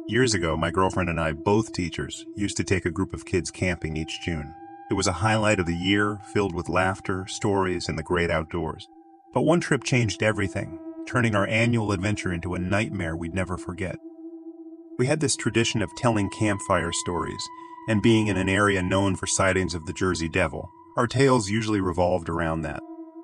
Years ago, my girlfriend and I, both teachers, used to take a group of kids camping each June. It was a highlight of the year, filled with laughter, stories, and the great outdoors. But one trip changed everything, turning our annual adventure into a nightmare we'd never forget. We had this tradition of telling campfire stories, and being in an area known for sightings of the Jersey Devil, our tales usually revolved around that.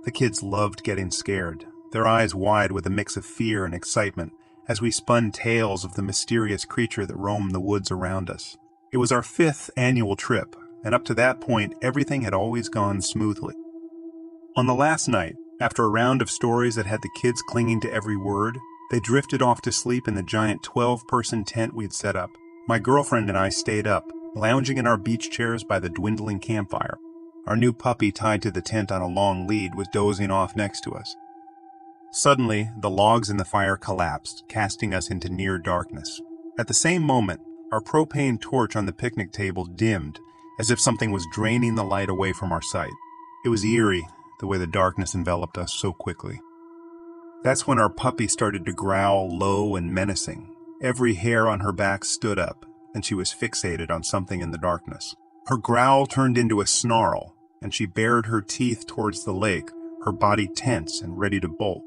The kids loved getting scared, their eyes wide with a mix of fear and excitement, as we spun tales of the mysterious creature that roamed the woods around us. It was our 5th annual trip, and up to that point, everything had always gone smoothly. On the last night, after a round of stories that had the kids clinging to every word, they drifted off to sleep in the giant 12-person tent we'd set up. My girlfriend and I stayed up, lounging in our beach chairs by the dwindling campfire. Our new puppy tied to the tent on a long lead was dozing off next to us. Suddenly, the logs in the fire collapsed, casting us into near darkness. At the same moment, our propane torch on the picnic table dimmed, as if something was draining the light away from our sight. It was eerie, the way the darkness enveloped us so quickly. That's when our puppy started to growl low and menacing. Every hair on her back stood up, and she was fixated on something in the darkness. Her growl turned into a snarl, and she bared her teeth towards the lake, her body tense and ready to bolt.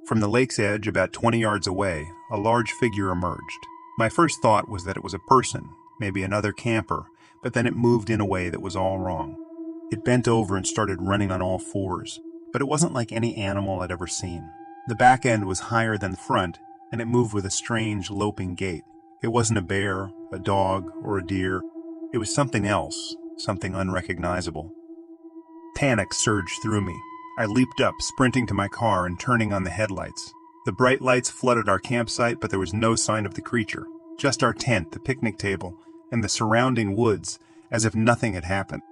From the lake's edge, about 20 yards away, a large figure emerged. My first thought was that it was a person, maybe another camper, but then it moved in a way that was all wrong. It bent over and started running on all fours, but it wasn't like any animal I'd ever seen. The back end was higher than the front, and it moved with a strange, loping gait. It wasn't a bear, a dog, or a deer. It was something else, something unrecognizable. Panic surged through me. I leaped up, sprinting to my car and turning on the headlights. The bright lights flooded our campsite, but there was no sign of the creature. Just our tent, the picnic table, and the surrounding woods, as if nothing had happened.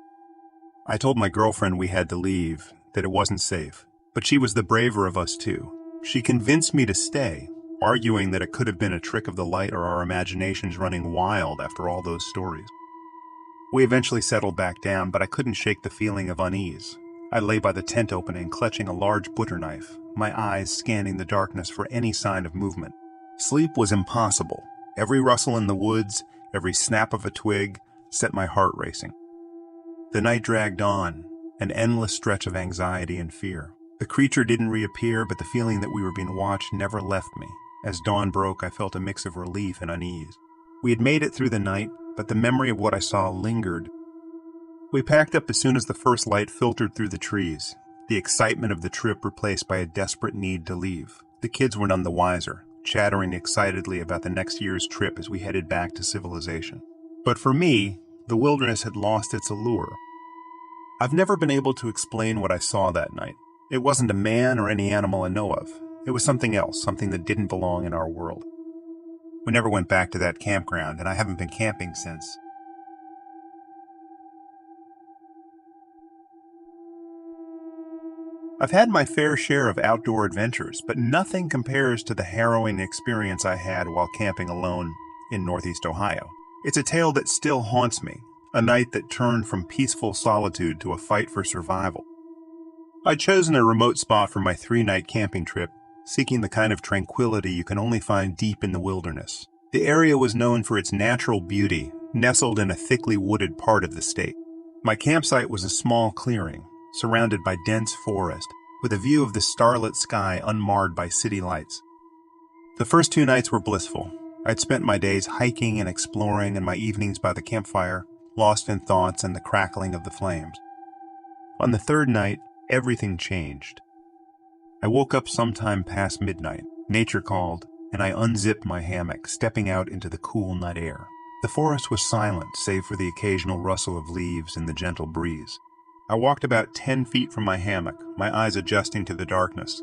I told my girlfriend we had to leave, that it wasn't safe. But she was the braver of us two. She convinced me to stay, arguing that it could have been a trick of the light or our imaginations running wild after all those stories. We eventually settled back down, but I couldn't shake the feeling of unease. I lay by the tent opening, clutching a large butter knife, my eyes scanning the darkness for any sign of movement. Sleep was impossible. Every rustle in the woods, every snap of a twig, set my heart racing. The night dragged on, an endless stretch of anxiety and fear. The creature didn't reappear, but the feeling that we were being watched never left me. As dawn broke, I felt a mix of relief and unease. We had made it through the night, but the memory of what I saw lingered. We packed up as soon as the first light filtered through the trees, the excitement of the trip replaced by a desperate need to leave. The kids were none the wiser, chattering excitedly about the next year's trip as we headed back to civilization. But for me, the wilderness had lost its allure. I've never been able to explain what I saw that night. It wasn't a man or any animal I know of. It was something else, something that didn't belong in our world. We never went back to that campground, and I haven't been camping since. I've had my fair share of outdoor adventures, but nothing compares to the harrowing experience I had while camping alone in Northeast Ohio. It's a tale that still haunts me, a night that turned from peaceful solitude to a fight for survival. I'd chosen a remote spot for my 3-night camping trip, seeking the kind of tranquility you can only find deep in the wilderness. The area was known for its natural beauty, nestled in a thickly wooded part of the state. My campsite was a small clearing, surrounded by dense forest, with a view of the starlit sky unmarred by city lights. The first 2 nights were blissful. I'd spent my days hiking and exploring, and my evenings by the campfire, lost in thoughts and the crackling of the flames. On the 3rd night, everything changed. I woke up sometime past midnight. Nature called, and I unzipped my hammock, stepping out into the cool night air. The forest was silent, save for the occasional rustle of leaves and the gentle breeze. I walked about 10 feet from my hammock, my eyes adjusting to the darkness.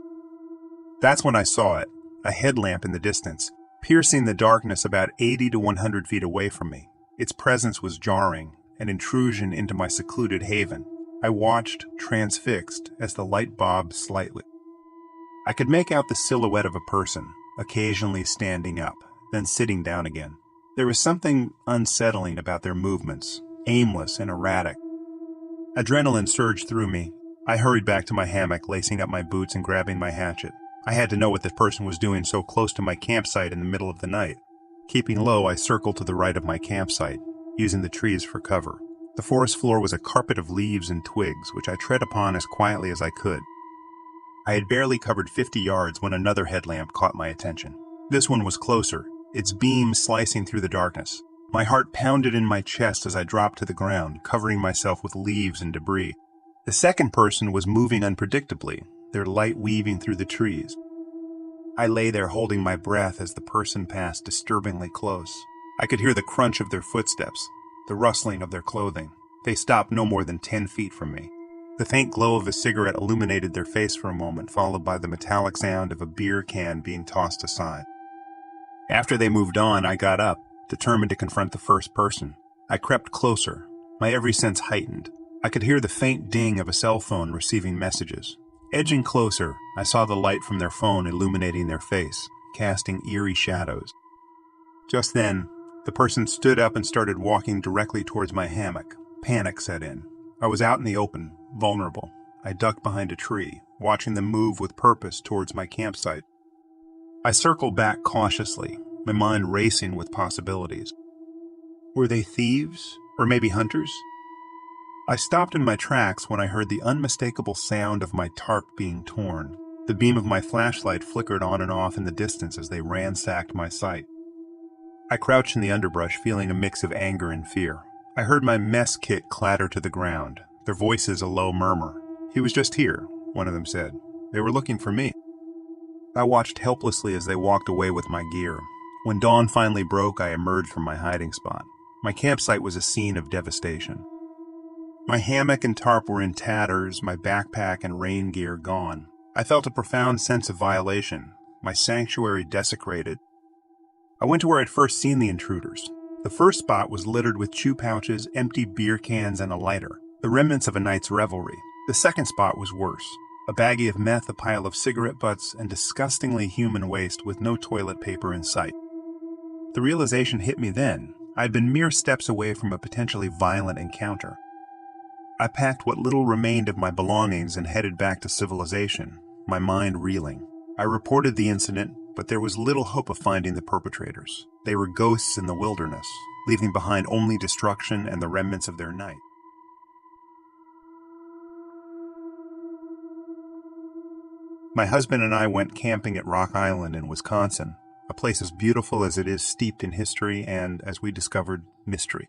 That's when I saw it, a headlamp in the distance, piercing the darkness about 80 to 100 feet away from me. Its presence was jarring, an intrusion into my secluded haven. I watched, transfixed, as the light bobbed slightly. I could make out the silhouette of a person, occasionally standing up, then sitting down again. There was something unsettling about their movements, aimless and erratic. Adrenaline surged through me. I hurried back to my hammock, lacing up my boots and grabbing my hatchet. I had to know what the person was doing so close to my campsite in the middle of the night. Keeping low, I circled to the right of my campsite, using the trees for cover. The forest floor was a carpet of leaves and twigs, which I tread upon as quietly as I could. I had barely covered 50 yards when another headlamp caught my attention. This one was closer, its beam slicing through the darkness. My heart pounded in my chest as I dropped to the ground, covering myself with leaves and debris. The second person was moving unpredictably, their light weaving through the trees. I lay there holding my breath as the person passed disturbingly close. I could hear the crunch of their footsteps, the rustling of their clothing. They stopped no more than 10 feet from me. The faint glow of a cigarette illuminated their face for a moment, followed by the metallic sound of a beer can being tossed aside. After they moved on, I got up, determined to confront the first person. I crept closer, my every sense heightened. I could hear the faint ding of a cell phone receiving messages. Edging closer, I saw the light from their phone illuminating their face, casting eerie shadows. Just then, the person stood up and started walking directly towards my hammock. Panic set in. I was out in the open, vulnerable. I ducked behind a tree, watching them move with purpose towards my campsite. I circled back cautiously, my mind racing with possibilities. Were they thieves? Or maybe hunters? I stopped in my tracks when I heard the unmistakable sound of my tarp being torn. The beam of my flashlight flickered on and off in the distance as they ransacked my sight. I crouched in the underbrush, feeling a mix of anger and fear. I heard my mess kit clatter to the ground, their voices a low murmur. "He was just here," one of them said. "They were looking for me." I watched helplessly as they walked away with my gear. When dawn finally broke, I emerged from my hiding spot. My campsite was a scene of devastation. My hammock and tarp were in tatters, my backpack and rain gear gone. I felt a profound sense of violation, my sanctuary desecrated. I went to where I'd first seen the intruders. The first spot was littered with chew pouches, empty beer cans, and a lighter, the remnants of a night's revelry. The second spot was worse. A baggie of meth, a pile of cigarette butts, and disgustingly human waste with no toilet paper in sight. The realization hit me then. I'd been mere steps away from a potentially violent encounter. I packed what little remained of my belongings and headed back to civilization, my mind reeling. I reported the incident, but there was little hope of finding the perpetrators. They were ghosts in the wilderness, leaving behind only destruction and the remnants of their night. My husband and I went camping at Rock Island in Wisconsin, a place as beautiful as it is steeped in history and, as we discovered, mystery.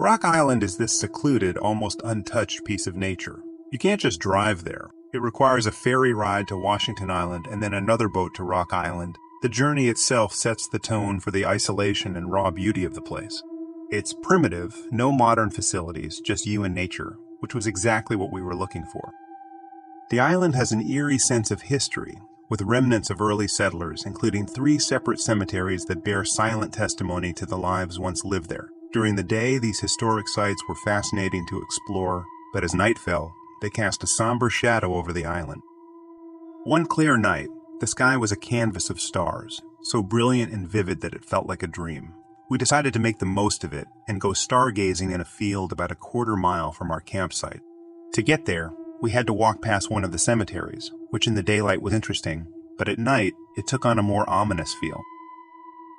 Rock Island is this secluded, almost untouched piece of nature. You can't just drive there. It requires a ferry ride to Washington Island and then another boat to Rock Island. The journey itself sets the tone for the isolation and raw beauty of the place. It's primitive, no modern facilities, just you and nature, which was exactly what we were looking for. The island has an eerie sense of history, with remnants of early settlers, including 3 separate cemeteries that bear silent testimony to the lives once lived there. During the day, these historic sites were fascinating to explore, but as night fell, they cast a somber shadow over the island. One clear night, the sky was a canvas of stars, so brilliant and vivid that it felt like a dream. We decided to make the most of it and go stargazing in a field about a quarter-mile from our campsite. To get there, we had to walk past one of the cemeteries, which in the daylight was interesting, but at night, it took on a more ominous feel.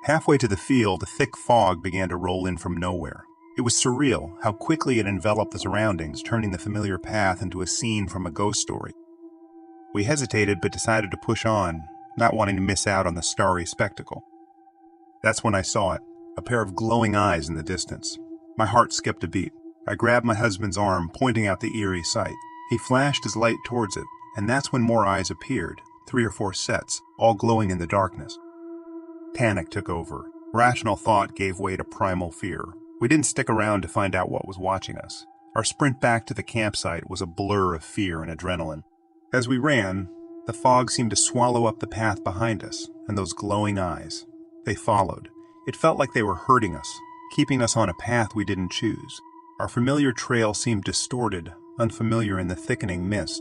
Halfway to the field, a thick fog began to roll in from nowhere. It was surreal how quickly it enveloped the surroundings, turning the familiar path into a scene from a ghost story. We hesitated but decided to push on, not wanting to miss out on the starry spectacle. That's when I saw it, a pair of glowing eyes in the distance. My heart skipped a beat. I grabbed my husband's arm, pointing out the eerie sight. He flashed his light towards it, and that's when more eyes appeared, 3 or 4 sets, all glowing in the darkness. Panic took over. Rational thought gave way to primal fear. We didn't stick around to find out what was watching us. Our sprint back to the campsite was a blur of fear and adrenaline. As we ran, the fog seemed to swallow up the path behind us, and those glowing eyes. They followed. It felt like they were herding us, keeping us on a path we didn't choose. Our familiar trail seemed distorted, unfamiliar in the thickening mist.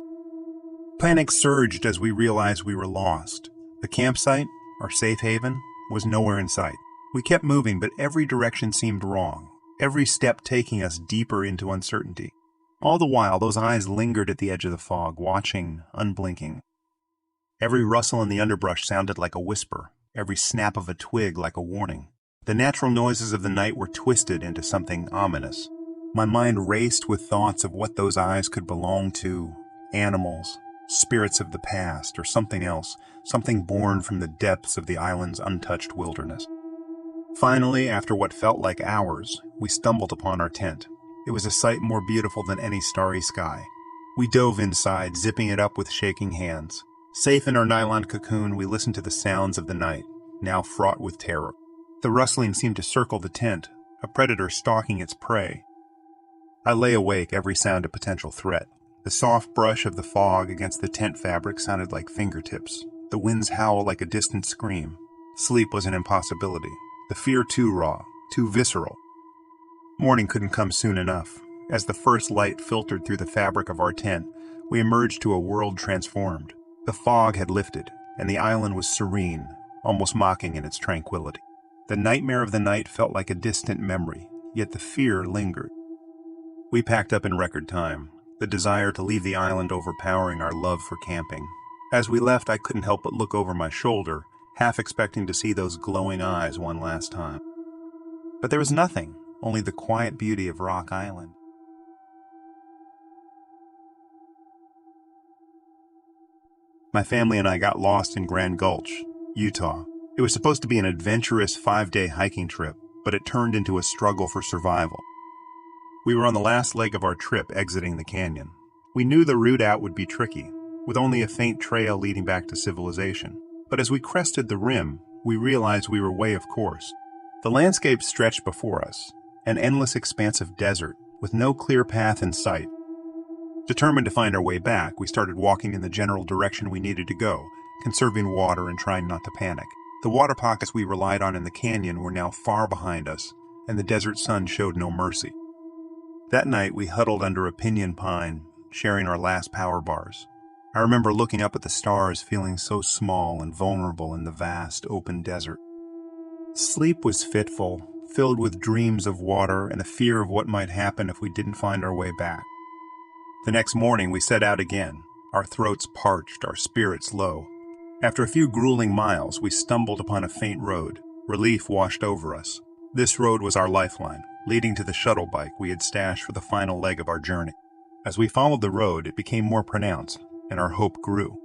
Panic surged as we realized we were lost. The campsite, our safe haven, was nowhere in sight. We kept moving, but every direction seemed wrong, every step taking us deeper into uncertainty. All the while, those eyes lingered at the edge of the fog, watching, unblinking. Every rustle in the underbrush sounded like a whisper, every snap of a twig like a warning. The natural noises of the night were twisted into something ominous. My mind raced with thoughts of what those eyes could belong to: animals, spirits of the past, or something else, something born from the depths of the island's untouched wilderness. Finally, after what felt like hours, we stumbled upon our tent. It was a sight more beautiful than any starry sky. We dove inside, zipping it up with shaking hands. Safe in our nylon cocoon, we listened to the sounds of the night, now fraught with terror. The rustling seemed to circle the tent, a predator stalking its prey. I lay awake, every sound a potential threat. The soft brush of the fog against the tent fabric sounded like fingertips. The wind's howl like a distant scream. Sleep was an impossibility. The fear too raw, too visceral. Morning couldn't come soon enough. As the first light filtered through the fabric of our tent, we emerged to a world transformed. The fog had lifted, and the island was serene, almost mocking in its tranquility. The nightmare of the night felt like a distant memory, yet the fear lingered. We packed up in record time, the desire to leave the island overpowering our love for camping. As we left, I couldn't help but look over my shoulder, half expecting to see those glowing eyes one last time. But there was nothing, only the quiet beauty of Rock Island. My family and I got lost in Grand Gulch, Utah. It was supposed to be an adventurous 5-day hiking trip, but it turned into a struggle for survival. We were on the last leg of our trip, exiting the canyon. We knew the route out would be tricky, with only a faint trail leading back to civilization. But as we crested the rim, we realized we were way off course. The landscape stretched before us, an endless expanse of desert, with no clear path in sight. Determined to find our way back, we started walking in the general direction we needed to go, conserving water and trying not to panic. The water pockets we relied on in the canyon were now far behind us, and the desert sun showed no mercy. That night, we huddled under a pinyon pine, sharing our last power bars. I remember looking up at the stars, feeling so small and vulnerable in the vast, open desert. Sleep was fitful, filled with dreams of water and a fear of what might happen if we didn't find our way back. The next morning, we set out again, our throats parched, our spirits low. After a few grueling miles, we stumbled upon a faint road. Relief washed over us. This road was our lifeline, leading to the shuttle bike we had stashed for the final leg of our journey. As we followed the road, it became more pronounced, and our hope grew.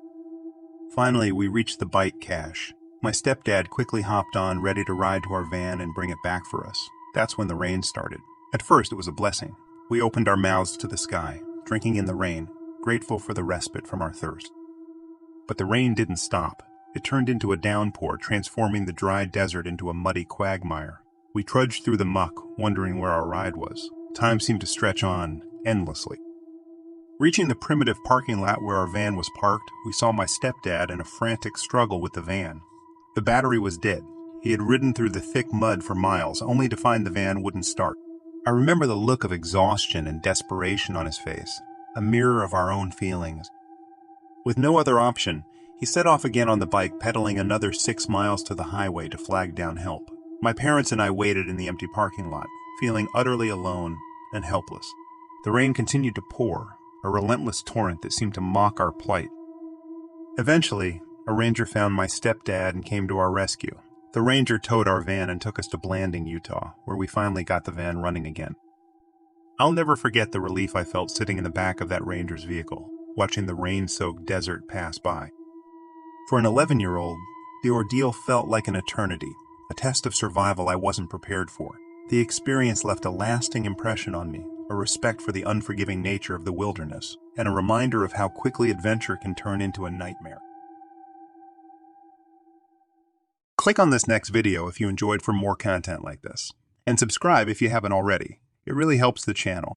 Finally, we reached the bike cache. My stepdad quickly hopped on, ready to ride to our van and bring it back for us. That's when the rain started. At first, it was a blessing. We opened our mouths to the sky, drinking in the rain, grateful for the respite from our thirst. But the rain didn't stop. It turned into a downpour, transforming the dry desert into a muddy quagmire. We trudged through the muck, wondering where our ride was. Time seemed to stretch on endlessly. Reaching the primitive parking lot where our van was parked, we saw my stepdad in a frantic struggle with the van. The battery was dead. He had ridden through the thick mud for miles, only to find the van wouldn't start. I remember the look of exhaustion and desperation on his face, a mirror of our own feelings. With no other option, he set off again on the bike, pedaling another 6 miles to the highway to flag down help. My parents and I waited in the empty parking lot, feeling utterly alone and helpless. The rain continued to pour, a relentless torrent that seemed to mock our plight. Eventually, a ranger found my stepdad and came to our rescue. The ranger towed our van and took us to Blanding, Utah, where we finally got the van running again. I'll never forget the relief I felt sitting in the back of that ranger's vehicle, watching the rain-soaked desert pass by. For an 11-year-old, the ordeal felt like an eternity, a test of survival I wasn't prepared for. The experience left a lasting impression on me, a respect for the unforgiving nature of the wilderness, and a reminder of how quickly adventure can turn into a nightmare. Click on this next video if you enjoyed for more content like this, and subscribe if you haven't already. It really helps the channel.